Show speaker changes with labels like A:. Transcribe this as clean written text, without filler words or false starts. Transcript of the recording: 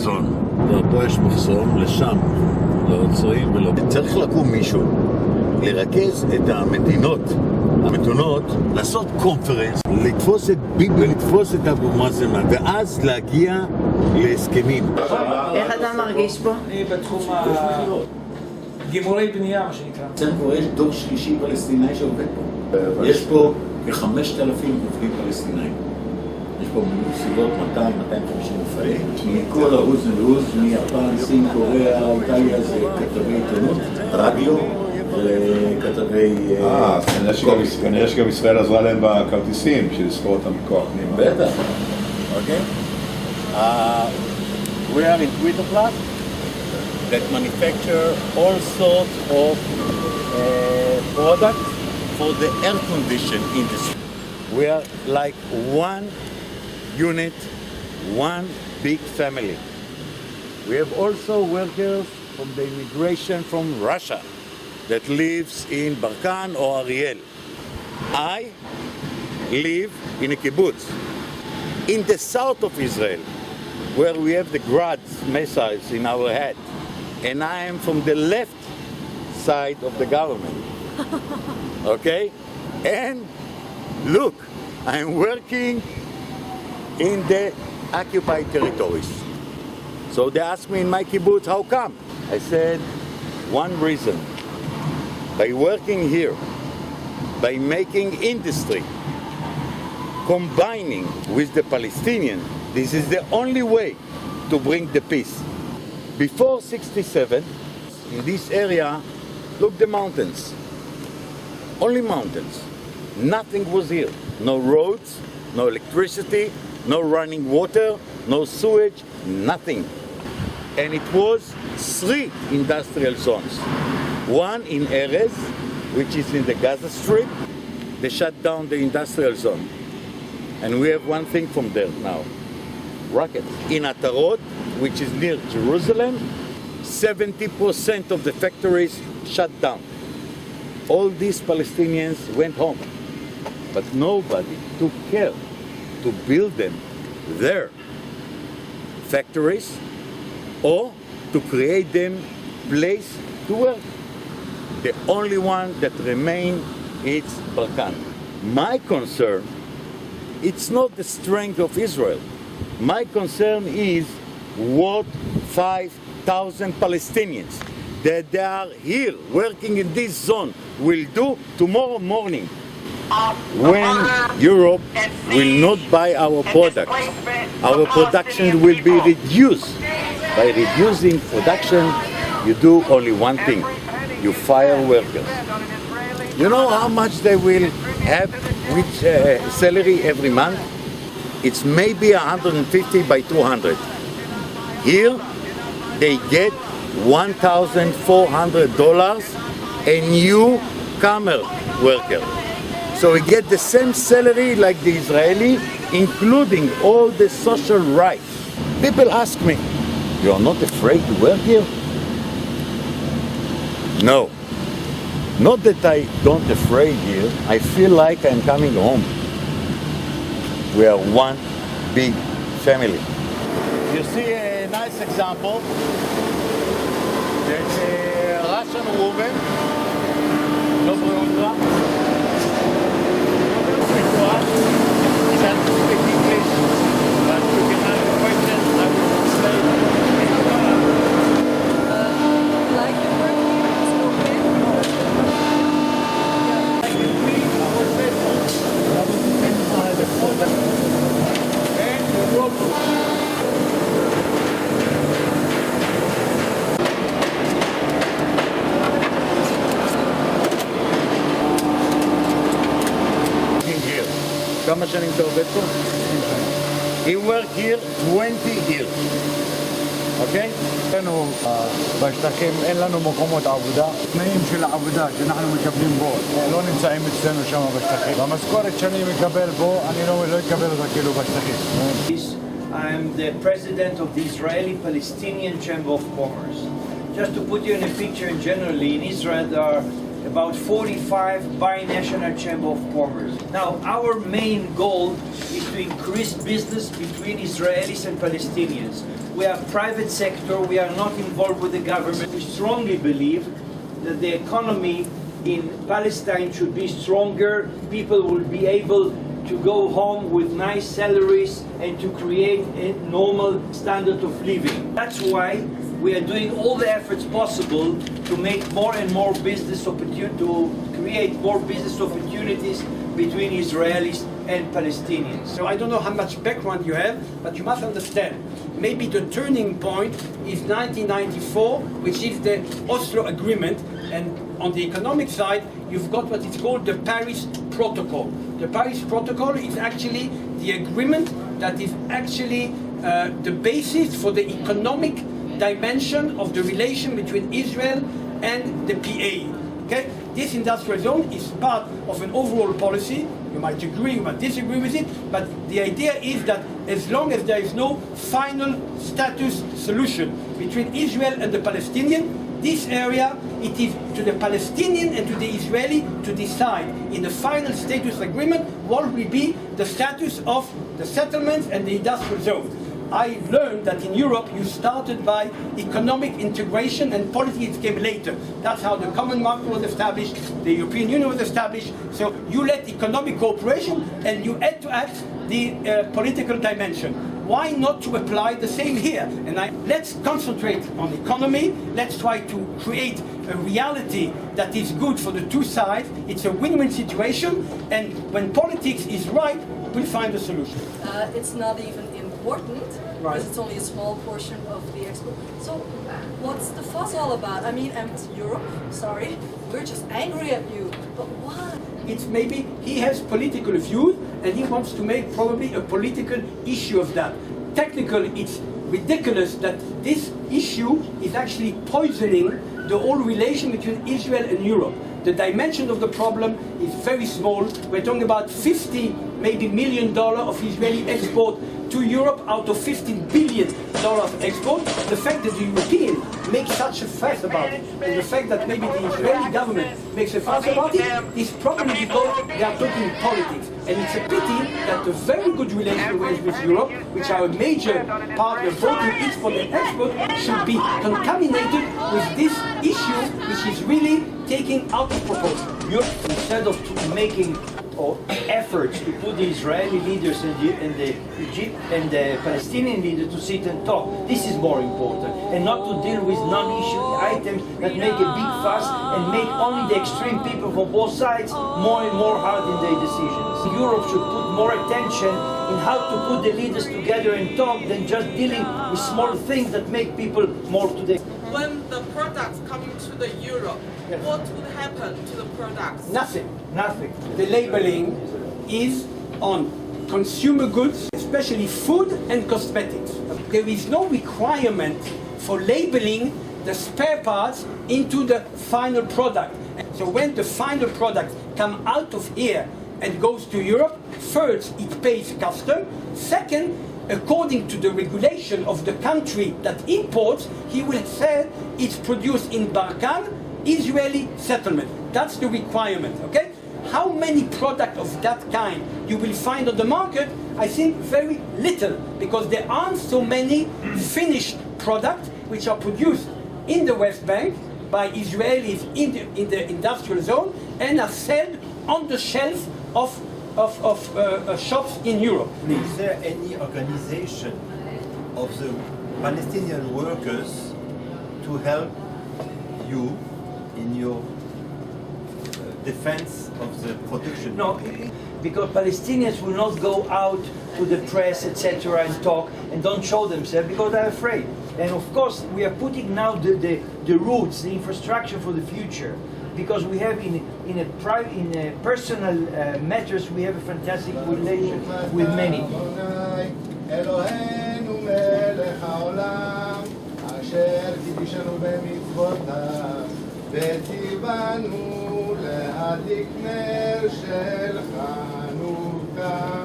A: מזון. פה יש מחסום, לשם לא עוצרים ולא... צריך לקום מישהו, לרכז את המדינות המתונות, לעשות קונפרנס, לתפוס את ביבי, לתפוס את אבו מאזן, ואז להגיע להסכמים.
B: איך אתה מרגיש פה?
C: אני בתחום גיבורי בנייה, מה שנקרא.
A: אצלנו כבר יש דור שלישי פלסטיני שעובד פה. יש פה כ-5,000 עובדים פלסטינאים. יש פה סביבות 200-250 מופעים. מכל העוז ועוז, מיפן, סין, קוריאה, איטליה, זה כתבי עיתונות, רדיו וכתבי...
D: כנראה שגם ישראל עזרה להם בכרטיסים, בשביל לספור אותם מכוח פנימה.
A: בטח. אוקיי. We are in Twitter Plus that manufacture all sorts of products for the air condition industry. We are like one unit, one big family. We have also workers from the immigration from Russia that lives in Barkan or Ariel. I live in a kibbutz in the south of Israel, where we have the Grad missiles in our head. And I am from the left side of the government. Okay? And look, I'm working in the occupied territories. So they asked me in my kibbutz, how come? I said, one reason. By working here, by making industry, combining with the Palestinians, this is the only way to bring the peace. Before 67, in this area, look the mountains. Only mountains. Nothing was here. No roads, no electricity, no running water, no sewage, nothing. And it was 3 industrial zones. One in Erez, which is in the Gaza Strip. They shut down the industrial zone. And we have one thing from there now. Rockets. In Atarot, which is near Jerusalem, 70% of the factories shut down. All these Palestinians went home. But nobody took care to build them their factories or to create them place to work. The only one that remained is Balkan. My concern, it's not the strength of Israel. My concern is what 5,000 Palestinians that they are here working in this zone will do tomorrow morning when Europe will not buy our products. Our production will be reduced. By reducing production, you do only one thing. You fire workers. You know how much they will have with salary every month? It's maybe 150 by 200. Here, they get $1,400 a newcomer worker. So we get the same salary like the Israeli, including all the social rights. People ask me, you are not afraid to work here? No. Not that I don't afraid here. I feel like I'm coming home. We are one big family. You see a nice example. There's a Russian woman, no problem. She doesn't speak English, but you can ask questions. I will translate.
B: Like the work here is okay?
A: כמה שנים אתה עובד פה? He worked here 20 years. אוקיי?
E: אצלנו בשטחים אין לנו מקומות עבודה. תנאים של העבודה שאנחנו מקבלים בו לא נמצאים אצלנו שם בשטחים. במשכורת שאני מקבל בו, אני לא אקבל אותה כאילו בשטחים.
F: I'm the president of the Israeli-Palestinian Chamber of Commerce. Just to put you in a picture, generally in Israel there are about 45 binational Chamber of Commerce. Now, our main goal is to increase business between Israelis and Palestinians. We are private sector, we are not involved with the government. We strongly believe that the economy in Palestine should be stronger, people will be able to go home with nice salaries and to create a normal standard of living. That's why we are doing all the efforts possible to make more and more business opportunities, to create more business opportunities between Israelis and Palestinians.
G: So I don't know how much background you have, but you must understand, maybe the turning point is 1994, which is the Oslo Agreement, and on the economic side, you've got what is called the Paris Protocol. The Paris Protocol is actually the agreement that is actually the basis for the economic dimension of the relation between Israel and the PA. Okay? This industrial zone is part of an overall policy. You might agree, you might disagree with it, but the idea is that as long as there is no final status solution between Israel and the Palestinian, this area, it is to the Palestinian and to the Israeli to decide in the final status agreement what will be the status of the settlements and the industrial zone. I learned that in Europe you started by economic integration and politics came later. That's how the common market was established, the European Union was established. So you let economic cooperation and you add to add the political dimension. Why not to apply the same here? And let's concentrate on economy, let's try to create a reality that is good for the two sides. It's a win-win situation, and when politics is right, we'll find a solution.
B: It's not even important,
G: Right.
B: because it's only a small portion of the export. So what's the fuss all about? I mean, and Europe, sorry, we're just angry at you, but why?
G: It's maybe he has political views and he wants to make probably a political issue of that. Technically, it's ridiculous that this issue is actually poisoning the whole relation between Israel and Europe. The dimension of the problem is very small. We're talking about $50 million of Israeli export to Europe out of $15 billion of export. The fact that the Europeans make such a fuss about it, and the fact that maybe the Israeli government makes a fuss about it, is probably because they are talking politics. And it's a pity that the very good relation with Europe, which are a major partner both in export and export, should be contaminated with this issue, which is really taking out of proportion.
F: Europe, instead of making efforts to put the Israeli leaders and the Palestinian leaders to sit and talk, this is more important, and not to deal with non-issue items that make a big fuss and make only the extreme people from both sides more and more hard in their decisions. Europe should put more attention in how to put the leaders together and talk than just dealing with small things that make people more today.
H: When the products coming to the Europe,
G: Yes.
H: what would happen to the products?
G: Nothing.
F: Nothing.
G: The labeling is on consumer goods, especially food and cosmetics. There is no requirement for labeling the spare parts into the final product. So when the final product comes out of here and goes to Europe, first it pays custom, second, according to the regulation of the country that imports, he will say it's produced in Barkan, Israeli settlement. That's the requirement, okay? How many products of that kind you will find on the market? I think very little, because there aren't so many finished products which are produced in the West Bank by Israelis in the industrial zone and are sold on the shelf of shops in Europe.
I: Is there any organization of the Palestinian workers to help you in your defense of the production?
F: No, because Palestinians will not go out to the press, etc., and talk and don't show themselves because they're afraid. And of course, we are putting now the roots, the infrastructure for the future, because we have in personal matters we have a fantastic relation with many.
J: וציוונו להדליק נר של חנוכה.